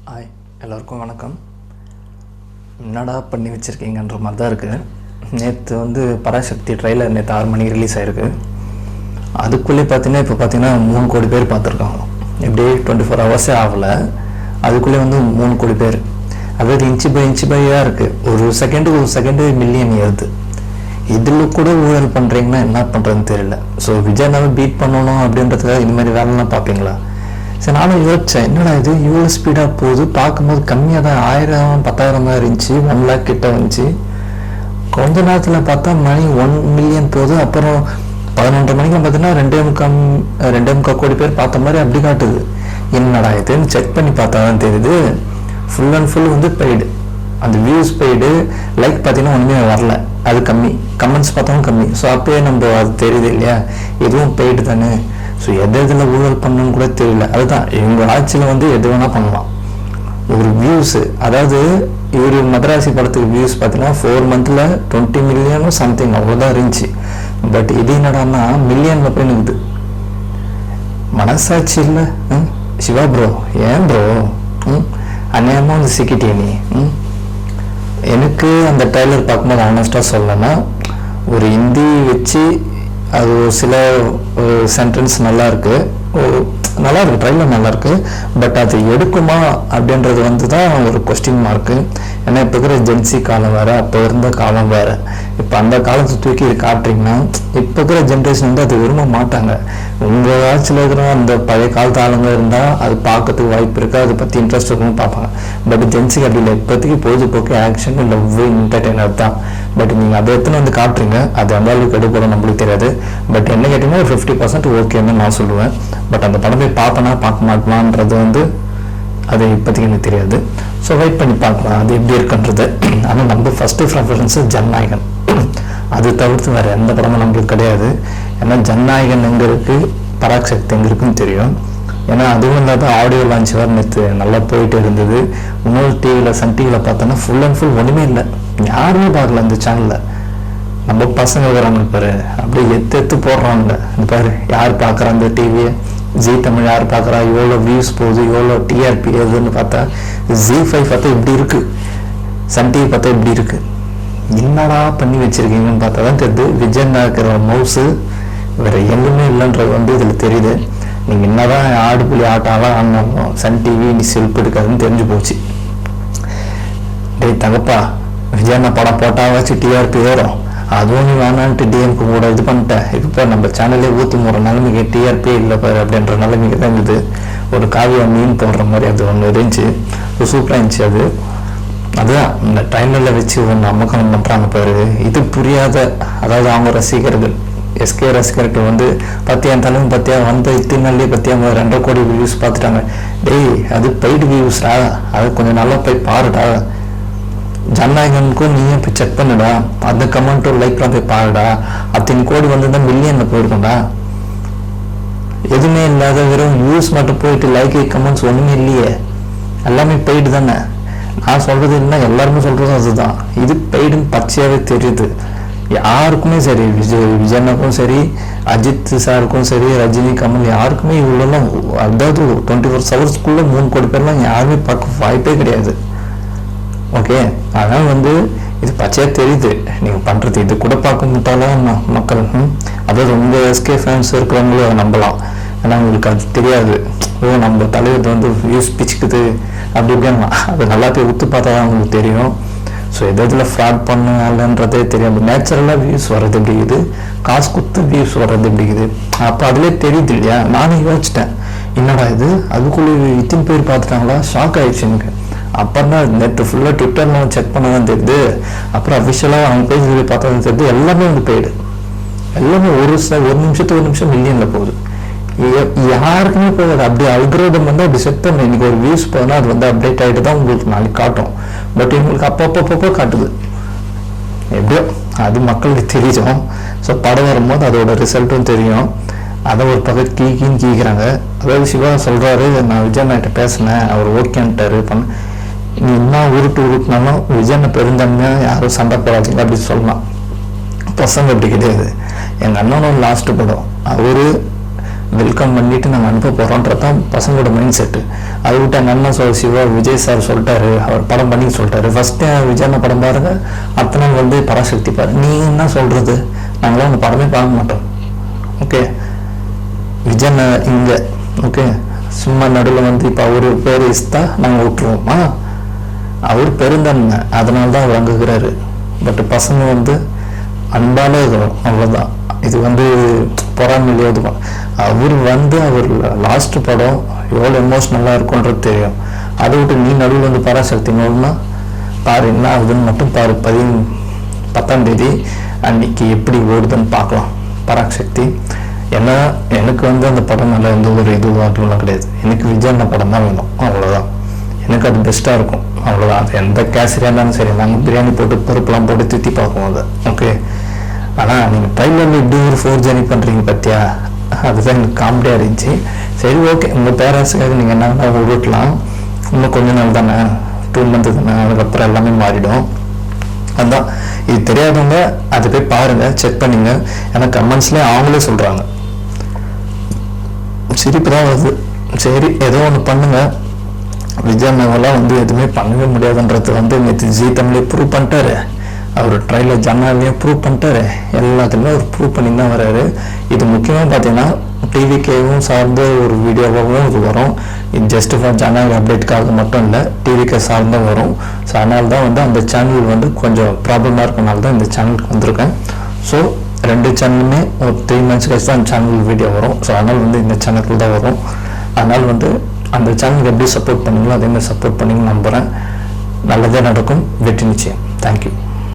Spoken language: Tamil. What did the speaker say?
ஹாய், எல்லோருக்கும் வணக்கம். என்னடா பண்ணி வச்சுருக்கீங்கன்ற மாதிரி தான் இருக்குது. நேற்று பராசக்தி ட்ரெய்லர் நேற்று 6 மணிக்கு ரிலீஸ் ஆகிருக்கு. அதுக்குள்ளே பார்த்தீங்கன்னா இப்போ பார்த்தீங்கன்னா 3 கோடி பேர் பார்த்துருக்காங்க. எப்படி 24 ஹவர்ஸே ஆகலை, அதுக்குள்ளே 3 கோடி பேர். அதாவது இன்ச்சு பையாக இருக்குது. ஒரு செகண்டு மில்லியன் ஏறுது. இதில் கூட ஊழல் பண்ணுறீங்கன்னா என்ன பண்ணுறதுன்னு தெரியல. ஸோ விஜயனாவை பீட் பண்ணணும் அப்படின்றதுக்காக இந்த மாதிரி வேலைலாம் பார்ப்பீங்களா? சரி, நானும் யோசித்தேன், என்னடா இது இவ்வளோ ஸ்பீடாக போகுது, பார்க்கும்போது கம்மியாக தான் 1000-10,000 தான் இருந்துச்சு, 1 lakh கிட்ட வந்துச்சு. கொஞ்ச நேரத்தில் பார்த்தா மணி 1 மில்லியன் போகுது. அப்புறம் 11:30 மணிக்கு பார்த்தீங்கன்னா 2.25 கோடி பேர் பார்த்த மாதிரி அப்படி காட்டுது. என்னடா இதுன்னு செக் பண்ணி பார்த்தா தான் தெரியுது, ஃபுல் அண்ட் ஃபுல் பெய்டு. அந்த வியூஸ் பெய்டு, லைக் பார்த்தீங்கன்னா ஒன்றுமே வரல, அது கம்மி. கமெண்ட்ஸ் பார்த்தாலும் கம்மி. ஸோ அப்போயே நம்ம அது தெரியுது இல்லையா, எதுவும் பெய்டு தானே. ஸோ எதில் ஊழல் பண்ணணும்னு கூட தெரியல. அதுதான் இவங்க ஆட்சியில் எது வேணால் பண்ணலாம். ஒரு வியூஸு, அதாவது இவர் மதராசி படத்துக்கு வியூஸ் பார்த்தீங்கன்னா 4 months 20 million சம்திங் அவ்வளோதான் இருந்துச்சு. பட் இது என்னடான்னா மில்லியனில் போய் நிற்குது. மனசாட்சி இல்லை சிவா ப்ரோ, ஏன் ப்ரோ அந்நியமாக சிக்கிட்டே நீ? எனக்கு அந்த ட்ரெய்லர் பார்க்கும்போது ஆனஸ்டாக சொல்லலைன்னா, ஒரு ஹிந்தி வச்சு அது சில சென்டென்ஸ் நல்லா இருக்கு, ட்ரெய்லர் நல்லா இருக்கு. பட் அது எடுக்குமா அப்படின்றது தான் ஒரு கொஸ்டின் மார்க்கு. ஏன்னா இப்போ இருக்கிற ஜென்சி காலம் வேறு, அப்போ இருந்த காலம் வேறு. இப்போ அந்த காலத்தை தூக்கி இது காட்டுறீங்கன்னா இப்போ இருக்கிற ஜென்ரேஷன் அது விரும்ப மாட்டாங்க. உங்கள் ஆட்சியில் இருக்கிற அந்த பழைய காலத்து ஆளுங்க இருந்தால் அது பார்க்கறதுக்கு வாய்ப்பு இருக்குது, அதை பற்றி இன்ட்ரெஸ்ட் இருக்குன்னு பார்ப்பாங்க. பட் ஜென்சிக்கு அப்படி இல்லை. இப்போதைக்கு பொழுதுபோக்கு, ஆக்ஷன், லவ், என்டர்டெய்னர் தான். பட் நீங்கள் அதை எத்தனை காட்டுறீங்க, அது அந்த அளவுக்கு எடுப்படும் நம்மளுக்கு தெரியாது. பட் என்ன கேட்டிங்கன்னா ஒரு 50% ஓகேன்னு நான் சொல்லுவேன். பட் அந்த படத்தை பார்ப்பனா பார்க்க மாட்டலான்றது அது இப்போதைக்கு எனக்கு தெரியாது. ஸோ வெயிட் பண்ணி பார்க்கலாம் அது எப்படி இருக்குன்றது. ஆனால் நம்ம ஃபஸ்ட்டு ப்ரிஃபரன்ஸு ஜனநாயகன். அது தவிர்த்து வேறு எந்த படமும் நம்மளுக்கு கிடையாது. ஏன்னா ஜனநாயகன் எங்கே இருக்குது, பராசக்தி எங்கே இருக்குன்னு தெரியும். ஏன்னா அதுவும் இல்லாத ஆடியோ லான்ச் வேறு நேற்று நல்லா போயிட்டு இருந்தது. இன்னொரு டிவியில், சன் டிவியில் பார்த்தோன்னா ஃபுல் அண்ட் ஃபுல் ஒன்றுமே இல்லை, யாருமே பார்க்கல அந்த சேனலில். நம்ம பசங்க வராங்க பாரு, அப்படியே எத்து போடுறாங்க. இந்த பாரு யார் பார்க்குறா அந்த டிவியை, ஜி தமிழ் யார் பார்க்குறா, எவ்வளோ வியூஸ் போகுது, எவ்வளோ டிஆர்பி எதுன்னு பார்த்தா ஜி5 பார்த்தா இப்படி இருக்குது, சன் டிவி பார்த்தா இப்படி இருக்குது. என்னடா பண்ணி வச்சுருக்கீங்கன்னு பார்த்தா தான் தெரியுது. விஜயனா இருக்கிற மவுஸு வேறு எங்குமே இல்லைன்றது இதில் தெரியுது. நீங்கள் என்னதான் ஆடுபுலி ஆட்டாலாம் ஆனாலும் சன் டிவி நீ செல்ஃப் எடுக்காதுன்னு தெரிஞ்சு போச்சு. டேய் தகப்பா, விஜயனா படம் போட்டாவாச்சு டிஆர்பி ஏறும், அதுவும் நீ வேணான்ட்டு டிஎம்க்கு கூட இது பண்ணிட்டேன். இப்போ நம்ம சேனலே ஊற்றி போகிற நிலைமைக்கு டிஆர்பி இல்லை பாரு அப்படின்ற நிலைமைக்கு தான் இருக்குது. ஒரு காவியா மீன் போடுற மாதிரி அது ஒன்று இருந்துச்சு, சூப்பராக இருந்துச்சு. அதுதான் இந்த ட்ரைலரில் வச்சு ஒன்று அம்மக்கம் பண்ணுறாங்க பாரு. இது புரியாத, அதாவது அவங்க ரசிகர்கள், எஸ்கே ரசிகர்கள் பத்தியா தலைமை பத்தியா இத்தினாலே பத்தியா 2 கோடி வியூஸ் பார்த்துட்டாங்க. டேய் அது பெய்டு வியூஸ்டா, அது கொஞ்சம் நல்லா போய் பாருடா. ஜனநாயகனுக்கும் நீயே போய் செக் பண்ணுடா, அந்த கமெண்ட்டும் லைக்லாம் போய் பாருடா. 10 கோடி தான் மில்லியனில் போயிருக்கோம்டா. எதுவுமே இல்லாத வெறும் வியூஸ் மட்டும் போயிட்டு லைக் கமெண்ட்ஸ் ஒன்றுமே இல்லையே, எல்லாமே பெய்டு தானே. நான் சொல்கிறது இல்லைன்னா எல்லாருமே சொல்கிறதும் அதுதான். இது பெய்டுன்னு பச்சையாகவே தெரியுது யாருக்குமே. சரி, விஜயனுக்கும் சரி, அஜித் சாருக்கும் சரி, ரஜினி, கமல் யாருக்குமே இவ்வளோலாம், அதாவது 24 hours 3 கோடி பேர்லாம் யாருமே பார்க்க வாய்ப்பே கிடையாது. ஓகே, அதனால் இது பச்சையாக தெரியுது நீங்கள் பண்ணுறது. இது கூட பார்க்க முட்டாலாம் மக்கள், அதாவது உங்கள் எஸ்கே ஃபேன்ஸ் இருக்கிறவங்களும் அதை நம்பலாம். ஏன்னா உங்களுக்கு அது தெரியாது. நம்ம தலைவர் வியூஸ் பிச்சுக்குது அப்படி இப்படின்னா அது நல்லா போய் உத்து பார்த்தா தான் உங்களுக்கு தெரியும். ஸோ எதில் ஃப்ராட் பண்ணலன்றதே தெரியும். நேச்சுரலாக வியூஸ் வர்றது எப்படி இருக்குது, காசு கொடுத்து வியூஸ் வர்றது எப்படி இருக்குது, அப்போ அதிலே தெரியுது இல்லையா. நானும் யோசிச்சிட்டேன், என்னடா இது அதுக்குள்ளே இத்தனை பேர் பார்த்துட்டாங்களா, ஷாக் ஆகிடுச்சு எனக்கு. அப்புறம் தான் நேற்று ஃபுல்லாக ட்விட்டரில் செக் பண்ண தான் தெரியுது. அப்புறம் அஃபிஷியலாக அவங்க பேஜ் பார்த்தா தான் தெரியுது, எல்லாமே பெய்டு. எல்லாமே ஒரு நிமிஷம் மில்லியனில் போகுது. யாருக்குமே போகாது. அப்படி அல்கோரிதம் அப்படி செட் பண்ண, இன்னைக்கு ஒரு வியூஸ் போனால் அது அப்டேட் ஆகிட்டு தான் உங்களுக்கு நாளைக்கு காட்டும். பட் இவங்களுக்கு அப்பப்போ காட்டுது. எப்படியோ அது மக்களுக்கு தெரியும். ஸோ படம் வரும்போது அதோட ரிசல்ட்டும் தெரியும். அதை ஒரு பக்கம் கீக்கின்னு கீக்கிறாங்க. அதாவது சிவா சொல்கிறாரு, நான் விஜயனாகிட்ட பேசினேன், அவர் ஓகேன்ட்டாரு. நீ என்ன உருட்டுனாலும் விஜயனை பெருந்தன்மையாக யாரும் சண்டை போடாதீங்க அப்படின்னு சொல்லலாம். பசங்க அப்படி கிடையாது. எங்கள் அண்ணனும் லாஸ்ட்டு படம், அவரு வெல்கம் பண்ணிட்டு நாங்கள் அனுப்ப போகிறோன்றது தான் பசங்களோட மைண்ட் செட்டு. அதை விட்டு எங்கள் அண்ணன் சிவா விஜய் சார் சொல்லிட்டாரு, அவர் படம் பண்ணி சொல்லிட்டாரு, ஃபஸ்ட்டு விஜய் அண்ணா படம் பாருங்க, அடுத்த நாள் வந்து பராசக்தி பாரு. நீ என்ன சொல்கிறது, நாங்களாம் அந்த படமே பார்க்க மாட்டோம். ஓகே, விஜய் அண்ணா இங்கே ஓகே சும்மா நடுவில் வந்து இப்போ அவர் பேர் இஸ்தா நாங்கள் விட்டுருவோமா, அவர் பெருந்தன்மை அதனால தான் அவர் அங்குகிறாரு. பட் பசங்க வந்து அன்பாலே இருக்கிறோம், அவ்வளோதான். இது வந்து பொறாமையிலேயே இதுவும் அவர் வந்து அவர் லாஸ்ட் படம் எவ்வளோ எமோஷ்னலாக இருக்கும்ன்றது தெரியும். அதை விட்டு நீ நடுவில் வந்து பராசக்தி நோடுனா பாரு என்ன ஆகுதுன்னு மட்டும் பாரு. 10ஆம் தேதி அன்னைக்கு எப்படி ஓடுதுன்னு பார்க்கலாம் பராசக்தி. ஏன்னா எனக்கு வந்து அந்த படம் நல்லா எந்த ஒரு அதுவும் கிடையாது. எனக்கு விஜய் அண்ணா படம் தான் வேணும், அவ்வளோதான். எனக்கு அது பெஸ்ட்டாக இருக்கும், அவ்வளோதான். அது எந்த கேசரியாக இருந்தாலும் சரி, நாங்கள் பிரியாணி போட்டு பருப்புலாம் போட்டு திட்டி பார்ப்போம் அதை. ஓகே, ஆனால் நீங்கள் ட்ரைலரில் இப்படி ஒரு 4 ஜர்னி பண்ணுறீங்க பார்த்தியா, அதுதான் எனக்கு காமெடியாக இருந்துச்சு. சரி ஓகே, உங்கள் பேரண்ட்ஸுக்காக நீங்கள் என்ன விடலாம், இன்னும் கொஞ்ச நாள் தானே, 2 மந்த் தானே, அதுக்கப்புறம் எல்லாமே மாறிடும். அதுதான், இது தெரியாதவங்க அதை போய் பாருங்கள், செக் பண்ணிங்க. ஏன்னா கமெண்ட்ஸ்லேயே அவங்களே சொல்கிறாங்க, சிரிப்பு தான் வருது. சரி ஏதோ ஒன்று பண்ணுங்கள். விஜய் அண்ணாவெல்லாம் வந்து எதுவுமே பண்ணவே முடியாதுன்றது வந்து நேற்று ஜி தமிழே ப்ரூவ் பண்ணிட்டாரு, அவர் ட்ரைலர் ஜனாலையும் ப்ரூவ் பண்ணிட்டாரு, எல்லாத்துலேயுமே அவர் ப்ரூவ் பண்ணி தான் வர்றாரு. இது முக்கியமாக பார்த்தீங்கன்னா டிவிகேவும் சார்ந்த ஒரு வீடியோவாகவும் இது வரும். இது ஜஸ்ட் ஃபார் ஜனவரி அப்டேட்டுக்காக மட்டும் இல்லை, டிவிகே சார்ந்தும் வரும். ஸோ அதனால தான் வந்து அந்த சேனல் வந்து கொஞ்சம் ப்ராப்ளமாக இருக்கனால தான் இந்த சேனலுக்கு வந்திருக்கேன். ஸோ 2 சேனலுமே ஒரு 3 months கழிச்சு தான் சேனல் வீடியோ வரும். ஸோ அதனால் வந்து இந்த சேனலுக்கு தான் வரும். அதனால் வந்து அந்த சேனலுக்கு எப்படி சப்போர்ட் பண்ணீங்களோ அதே மாதிரி சப்போர்ட் பண்ணிங்கன்னு நம்புகிறேன். நல்லதே நடக்கும், வெற்றி நிச்சயம். தேங்க்யூ.